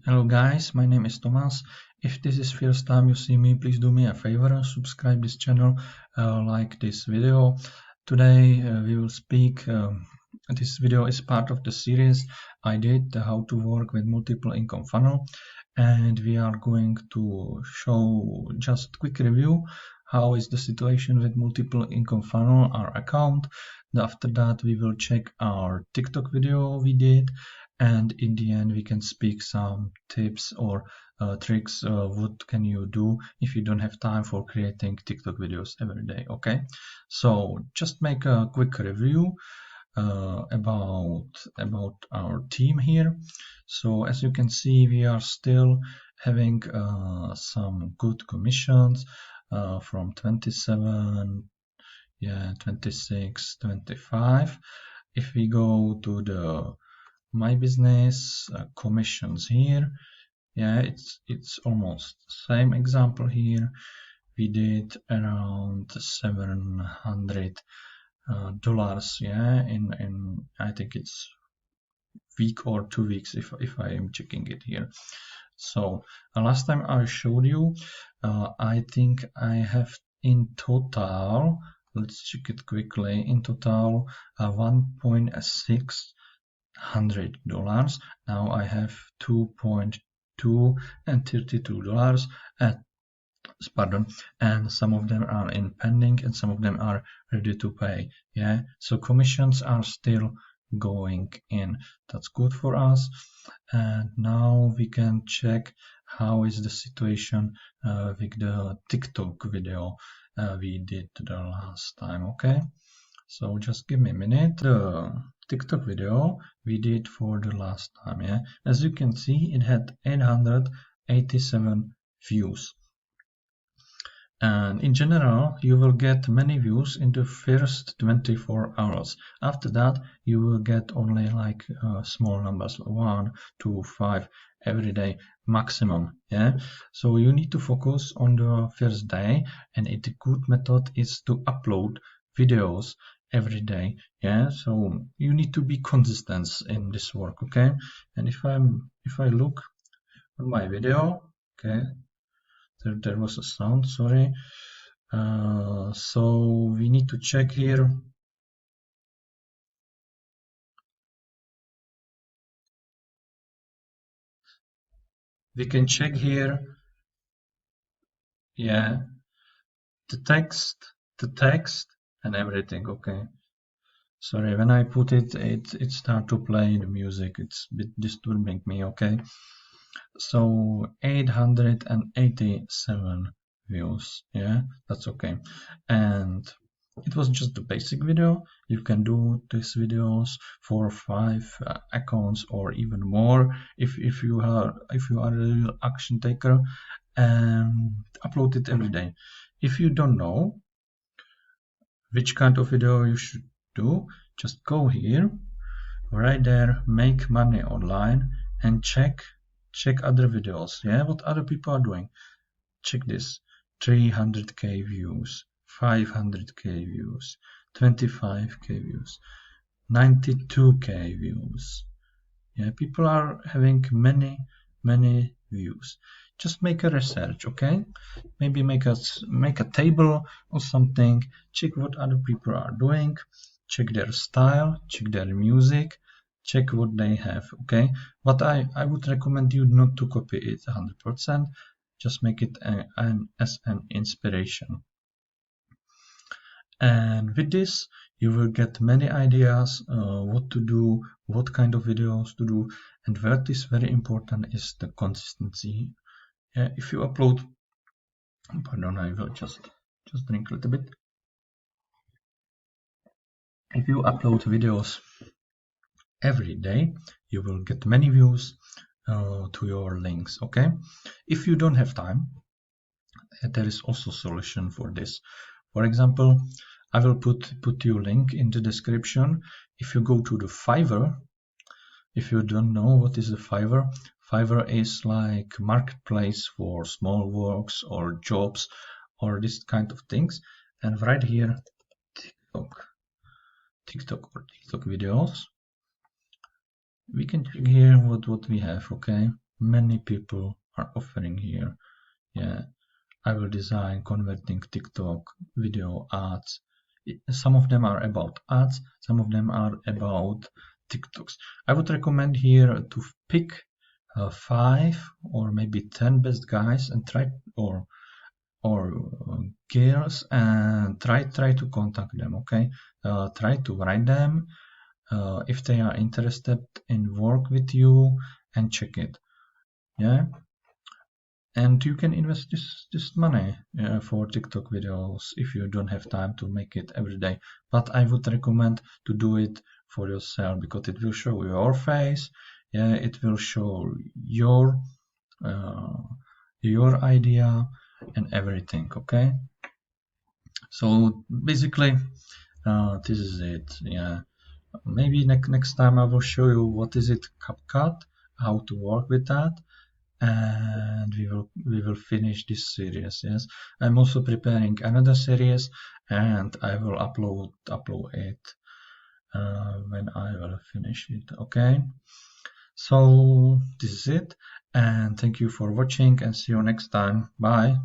Hello guys, my name is Thomas. If this is first time you see me, please do me a favor and subscribe this channel, like this video. Today we will speak, this video is part of the series I did, how to work with multiple income funnel, and we are going to show just quick review how is the situation with multiple income funnel, our account. After that we will check our TikTok video we did, and in the end we can speak some tips or tricks. What can you do if you don't have time for creating TikTok videos every day? Okay, so just make a quick review about our team here. So as you can see, we are still having some good commissions from 27, 26, 25. If we go to the my business commissions here, it's almost same example here. We did around $700 in I think it's week or 2 weeks if I am checking it here. So last time I showed you, I think I have in total, let's check it quickly, in total $1,600. Now I have 2.2 and $32 pardon, and some of them are in pending and some of them are ready to pay. So commissions are still going in. That's good for us. And now we can check how is the situation with the TikTok video we did the last time. Okay, so just give me a minute. The TikTok video we did for the last time, as you can see, it had 887 views. And in general, you will get many views in the first 24 hours. After that, you will get only like small numbers, 1, 2, 5 every day maximum. So you need to focus on the first day, and a good method is to upload videos every day. So you need to be consistent in this work. Okay, and if I look on my video, okay, there was a sound, sorry. So we need to check here. We can check here, the text and everything. Okay, sorry, when I put it start to play the music. It's a bit disturbing me. Okay, so 887 views. That's okay. And it was just the basic video. You can do these videos for 5 accounts or even more if you are a real action taker, and upload it every day. If you don't know which kind of video you should do, just go here, right there, make money online, and check other videos. What other people are doing. Check this: 300k views, 500k views, 25k views, 92k views. People are having many views. Just make a research, okay? Maybe make a table or something. Check what other people are doing. Check their style. Check their music. Check what they have, okay? But I would recommend you not to copy it 100%. Just make it as an inspiration. And with this, you will get many ideas what to do, what kind of videos to do, and what is very important is the consistency. If you upload, pardon, I will just drink a little bit. If you upload videos every day, you will get many views to your links. Okay, if you don't have time, there is also a solution for this. For example, I will put you link in the description. If you go to the Fiverr, if you don't know what is a Fiverr is like marketplace for small works or jobs or this kind of things. And right here, TikTok videos. We can check here what we have. Okay, many people are offering here. Yeah, I will design converting TikTok video ads. Some of them are about ads, some of them are about TikToks. I would recommend here to pick 5 or maybe 10 best guys and try, or girls, and try to contact them. Okay, try to write them if they are interested in work with you, and check it. Yeah, and you can invest this money for TikTok videos if you don't have time to make it every day. But I would recommend to do it for yourself, because it will show your face. Yeah, it will show uh, your idea and everything. Okay, so basically this is it. Yeah, maybe next time I will show you what is it CapCut, how to work with that, and we will finish this series. Yes, I'm also preparing another series, and I will upload it when I will finish it. Okay, so this is it, and thank you for watching, and see you next time. Bye.